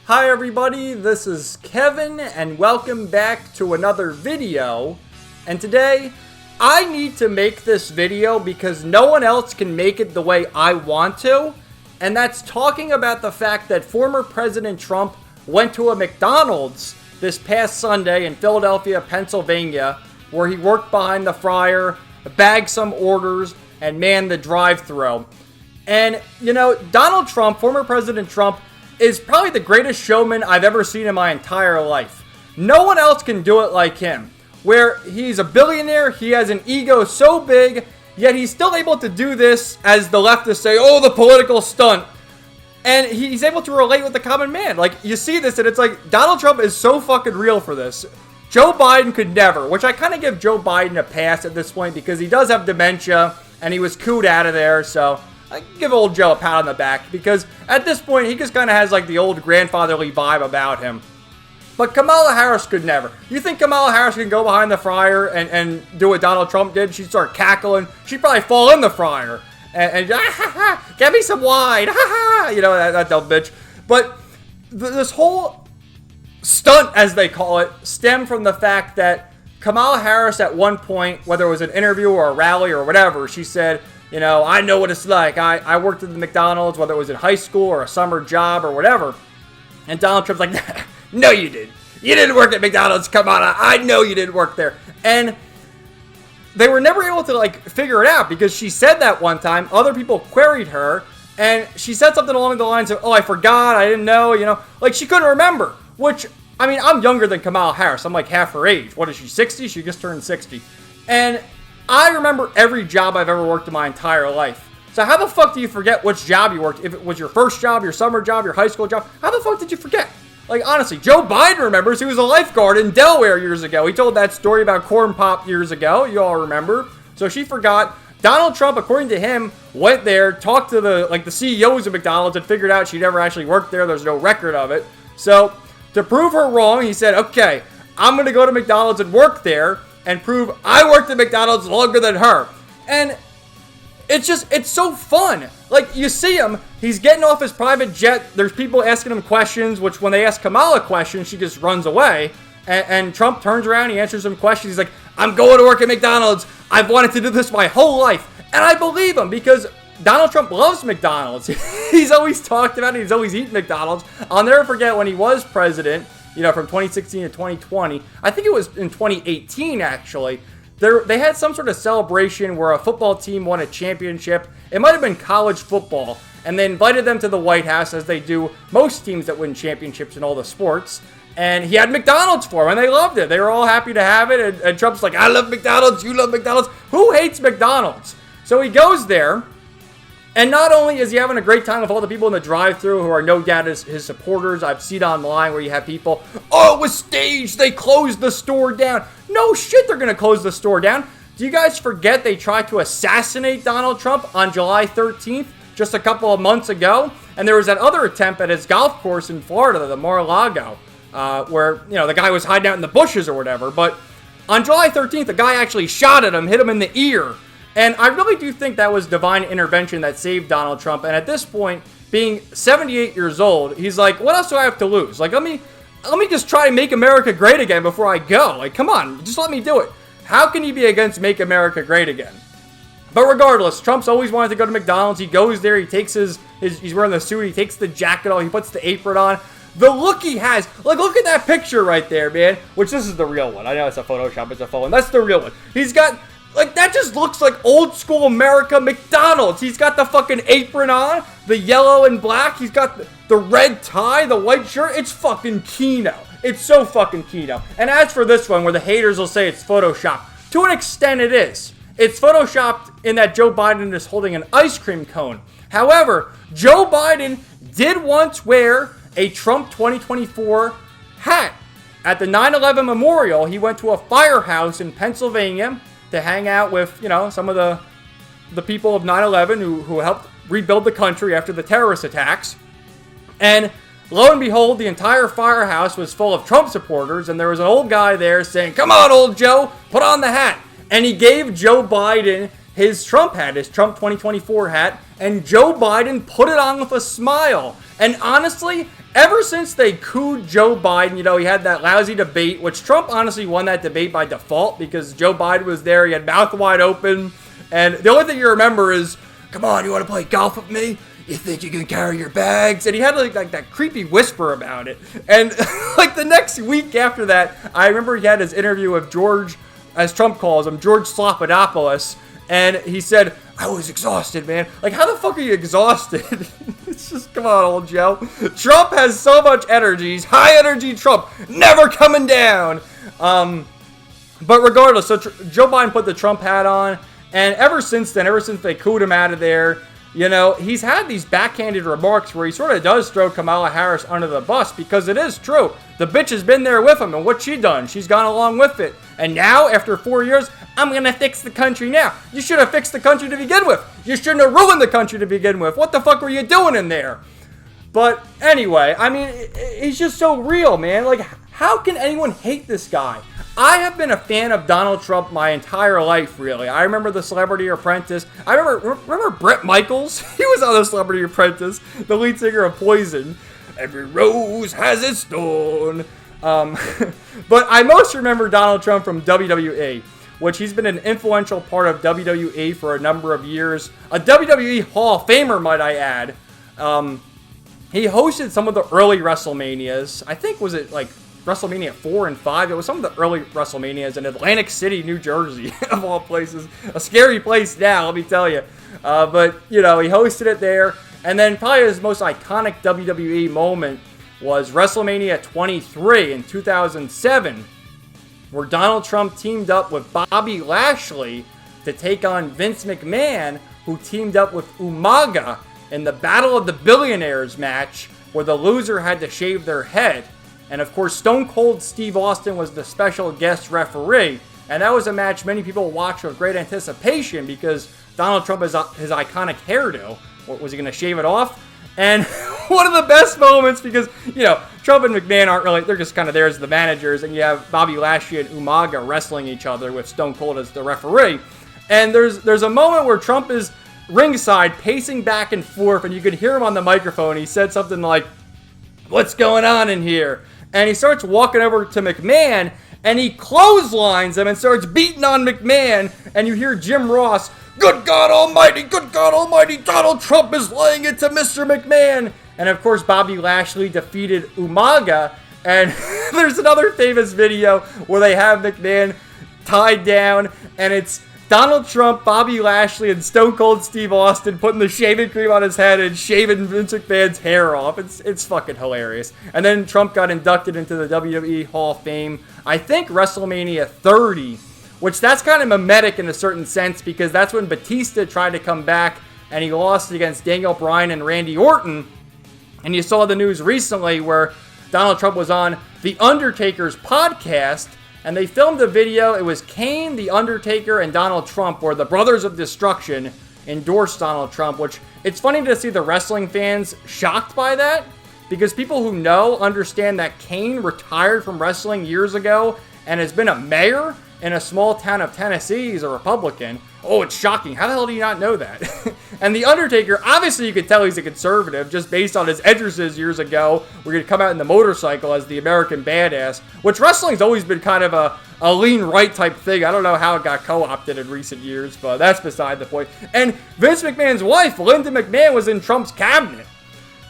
Hi everybody, this is Kevin and welcome back to another video. And today, I need to make this video because no one else can make it the way I want to. And that's talking about the fact that former President Trump went to a McDonald's this past Sunday in Philadelphia, Pennsylvania, where he worked behind the fryer, bagged some orders, and manned the drive-thru. And, you know, Donald Trump, former President Trump, is probably the greatest showman I've ever seen in my entire life. No one else can do it like him. Where he's a billionaire, he has an ego so big, yet he's still able to do this, as the leftists say, oh, the political stunt. And he's able to relate with the common man. Like, you see this, and it's like, Donald Trump is so fucking real for this. Joe Biden could never, which I kind of give Joe Biden a pass at this point, because he does have dementia, and he was cooed out of there, so I give old Joe a pat on the back, because at this point, he just kind of has like the old grandfatherly vibe about him. But Kamala Harris could never. You think Kamala Harris can go behind the fryer and do what Donald Trump did? She'd start cackling. She'd probably fall in the fryer. And ha ha ha, get me some wine, ha ha, you know, that dumb bitch. But this whole stunt, as they call it, stemmed from the fact that Kamala Harris at one point, whether it was an interview or a rally or whatever, she said, you know, I know what it's like. I worked at the McDonald's, whether it was in high school or a summer job or whatever. And Donald Trump's like, no, you did. You didn't work at McDonald's. Come on, I know you didn't work there. And they were never able to, like, figure it out because she said that one time. Other people queried her, and she said something along the lines of, oh, I forgot, I didn't know, you know. Like, she couldn't remember, which, I mean, I'm younger than Kamala Harris. I'm like half her age. What is she, 60? She just turned 60. And I remember every job I've ever worked in my entire life. So how the fuck do you forget which job you worked? If it was your first job, your summer job, your high school job, how the fuck did you forget? Like, honestly, Joe Biden remembers. He was a lifeguard in Delaware years ago. He told that story about corn pop years ago. You all remember. So she forgot. Donald Trump, according to him, went there, talked to the CEOs of McDonald's and figured out she never actually worked there. There's no record of it. So to prove her wrong, he said, okay, I'm going to go to McDonald's and work there and prove I worked at McDonald's longer than her. And it's so fun. Like, you see him, he's getting off his private jet. There's people asking him questions, which when they ask Kamala questions, she just runs away. And Trump turns around, he answers some questions. He's like, I'm going to work at McDonald's. I've wanted to do this my whole life. And I believe him because Donald Trump loves McDonald's. He's always talked about it. He's always eaten McDonald's. I'll never forget when he was president, you know, from 2016 to 2020. I think it was in 2018, actually. They had some sort of celebration where a football team won a championship. It might have been college football. And they invited them to the White House, as they do most teams that win championships in all the sports. And he had McDonald's for them, and they loved it. They were all happy to have it. And Trump's like, I love McDonald's, you love McDonald's. Who hates McDonald's? So he goes there. And not only is he having a great time with all the people in the drive-thru who are no doubt his supporters. I've seen online where you have people, oh, it was staged. They closed the store down. No shit, they're going to close the store down. Do you guys forget they tried to assassinate Donald Trump on July 13th, just a couple of months ago? And there was that other attempt at his golf course in Florida, the Mar-a-Lago, where, you know, the guy was hiding out in the bushes or whatever. But on July 13th, the guy actually shot at him, hit him in the ear. And I really do think that was divine intervention that saved Donald Trump. And at this point, being 78 years old, he's like, what else do I have to lose? Like, let me just try and make America great again before I go. Like, come on, just let me do it. How can you be against Make America Great Again? But regardless, Trump's always wanted to go to McDonald's. He goes there, he takes he's wearing the suit, he takes the jacket off, he puts the apron on. The look he has, like, look at that picture right there, man. Which, this is the real one. I know it's a Photoshop, it's a phone. That's the real one. He's got, like, that just looks like old school America McDonald's. He's got the fucking apron on, the yellow and black. He's got the red tie, the white shirt. It's fucking Keno. It's so fucking Keno. And as for this one, where the haters will say it's Photoshopped, to an extent it is. It's Photoshopped in that Joe Biden is holding an ice cream cone. However, Joe Biden did once wear a Trump 2024 hat. At the 9/11 memorial, he went to a firehouse in Pennsylvania to hang out with, you know, some of the people of 9/11 who helped rebuild the country after the terrorist attacks. And lo and behold, the entire firehouse was full of Trump supporters, and there was an old guy there saying, come on, old Joe, put on the hat. And he gave Joe Biden his Trump hat, his Trump 2024 hat, and Joe Biden put it on with a smile. And honestly, ever since they cooed Joe Biden, he had that lousy debate, which Trump honestly won that debate by default because Joe Biden was there, he had mouth wide open, and the only thing you remember is, come on, you want to play golf with me? You think you can carry your bags? And he had like that creepy whisper about it. And like the next week after that, I remember he had his interview with George, as Trump calls him, George Slopadopoulos. And he said, I was exhausted, man. Like, how the fuck are you exhausted? It's just, come on, old Joe. Trump has so much energy. He's high energy Trump. Never coming down. But regardless, so Joe Biden put the Trump hat on. And ever since then, ever since they cooed him out of there, he's had these backhanded remarks where he sort of does throw Kamala Harris under the bus because it is true. The bitch has been there with him, and what's she done? She's gone along with it. And now, after 4 years, I'm going to fix the country now. You should have fixed the country to begin with. You shouldn't have ruined the country to begin with. What the fuck were you doing in there? But anyway, I mean, he's just so real, man. Like, how can anyone hate this guy? I have been a fan of Donald Trump my entire life, really. I remember The Celebrity Apprentice. I remember Bret Michaels? He was on The Celebrity Apprentice, the lead singer of Poison. Every rose has its thorn. But I most remember Donald Trump from WWE, which he's been an influential part of WWE for a number of years. A WWE Hall of Famer, might I add. He hosted some of the early WrestleManias. I think, was it like WrestleMania 4 and 5. It was some of the early WrestleManias in Atlantic City, New Jersey, of all places. A scary place now, let me tell you. But, he hosted it there. And then probably his most iconic WWE moment was WrestleMania 23 in 2007, where Donald Trump teamed up with Bobby Lashley to take on Vince McMahon, who teamed up with Umaga in the Battle of the Billionaires match, where the loser had to shave their head. And of course, Stone Cold Steve Austin was the special guest referee. And that was a match many people watched with great anticipation because Donald Trump has his iconic hairdo. What, was he going to shave it off? And one of the best moments, because, Trump and McMahon aren't really, they're just kind of there as the managers. And you have Bobby Lashley and Umaga wrestling each other with Stone Cold as the referee. And there's a moment where Trump is ringside pacing back and forth. And you could hear him on the microphone. He said something like, "What's going on in here?" And he starts walking over to McMahon, and he clotheslines him and starts beating on McMahon. And you hear Jim Ross, good God Almighty, Donald Trump is laying it to Mr. McMahon." And of course, Bobby Lashley defeated Umaga. And there's another famous video where they have McMahon tied down, and it's Donald Trump, Bobby Lashley, and Stone Cold Steve Austin putting the shaving cream on his head and shaving Vince McMahon's hair off. It's fucking hilarious. And then Trump got inducted into the WWE Hall of Fame, I think WrestleMania 30, which that's kind of mimetic in a certain sense because that's when Batista tried to come back and he lost against Daniel Bryan and Randy Orton. And you saw the news recently where Donald Trump was on The Undertaker's podcast, and they filmed a video. It was Kane, The Undertaker, and Donald Trump, where the Brothers of Destruction endorsed Donald Trump, which it's funny to see the wrestling fans shocked by that, because people who know understand that Kane retired from wrestling years ago and has been a mayor in a small town of Tennessee. He's a Republican. Oh, it's shocking. How the hell do you not know that? And The Undertaker, obviously you could tell he's a conservative just based on his entrances years ago where he'd come out in the motorcycle as the American badass, which wrestling's always been kind of a lean right type thing. I don't know how it got co-opted in recent years, but that's beside the point. And Vince McMahon's wife, Linda McMahon, was in Trump's cabinet.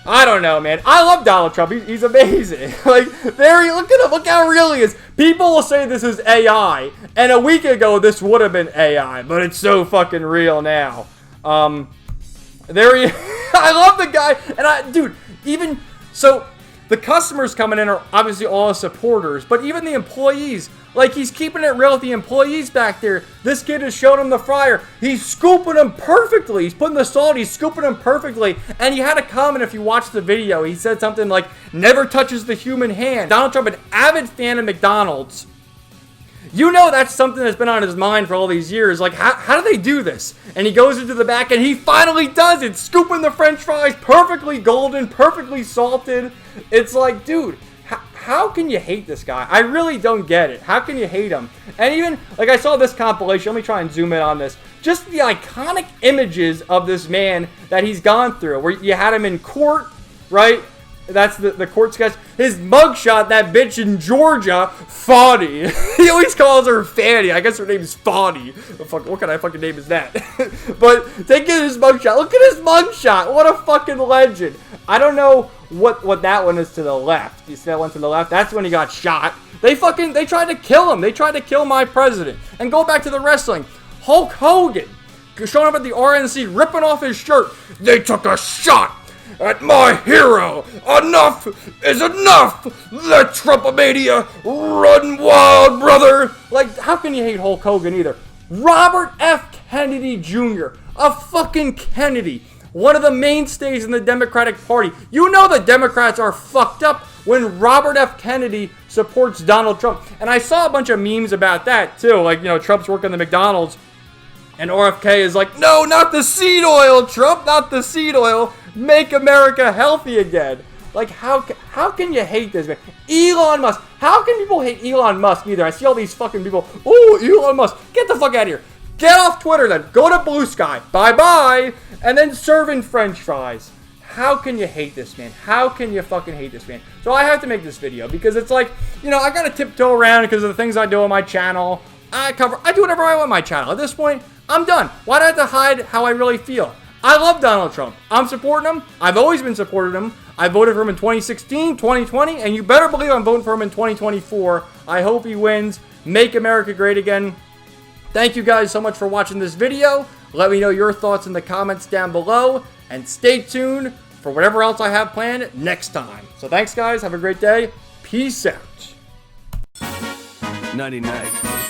I don't know, man. I love Donald Trump. He's amazing. Like, there, look at him. Look how real he is. People will say this is AI, and a week ago this would have been AI, but it's so fucking real now. There he. I love the guy, and dude, even so, the customers coming in are obviously all his supporters, but even the employees. Like, he's keeping it real with the employees back there. This kid has shown him the fryer. He's scooping them perfectly. He's putting the salt. He's scooping them perfectly. And he had a comment, if you watch the video, he said something like, never touches the human hand. Donald Trump, an avid fan of McDonald's. You know that's something that's been on his mind for all these years. Like, how do they do this? And he goes into the back, and he finally does it. Scooping the french fries, perfectly golden, perfectly salted. It's like, dude, how can you hate this guy? I really don't get it. How can you hate him? And even, like, I saw this compilation. Let me try and zoom in on this. just the iconic images of this man that he's gone through, where you had him in court, right? That's the court sketch. His mugshot, that bitch in Georgia, Fanny. He always calls her Fanny. I guess her name is Fanny. What kind of fucking name is that? But take his mugshot. Look at his mugshot. What a fucking legend. I don't know what that one is to the left. You see that one to the left? That's when he got shot. They tried to kill him. They tried to kill my president. And go back to the wrestling. Hulk Hogan showing up at the RNC, ripping off his shirt. They took a shot at my hero. Enough is enough. Let Trumpomania run wild, brother. Like, how can you hate Hulk Hogan either? Robert F. Kennedy Jr., a fucking Kennedy, one of the mainstays in the Democratic Party. You know the Democrats are fucked up when Robert F. Kennedy supports Donald Trump. And I saw a bunch of memes about that, too. Like, you know, Trump's working the McDonald's, and RFK is like, no, not the seed oil, Trump, not the seed oil. Make America healthy again. Like, how can you hate this man? Elon Musk. How can people hate Elon Musk either? I see all these fucking people. Oh, Elon Musk. Get the fuck out of here. Get off Twitter then. Go to Blue Sky. Bye-bye. And then serving French fries. How can you hate this man? How can you fucking hate this man? So I have to make this video because it's like, you know, I gotta tiptoe around because of the things I do on my channel. I do whatever I want on my channel. At this point, I'm done. Why do I have to hide how I really feel? I love Donald Trump. I'm supporting him. I've always been supporting him. I voted for him in 2016, 2020, and you better believe I'm voting for him in 2024. I hope he wins. Make America great again. Thank you guys so much for watching this video. Let me know your thoughts in the comments down below, and stay tuned for whatever else I have planned next time. So thanks, guys. Have a great day. Peace out. 99.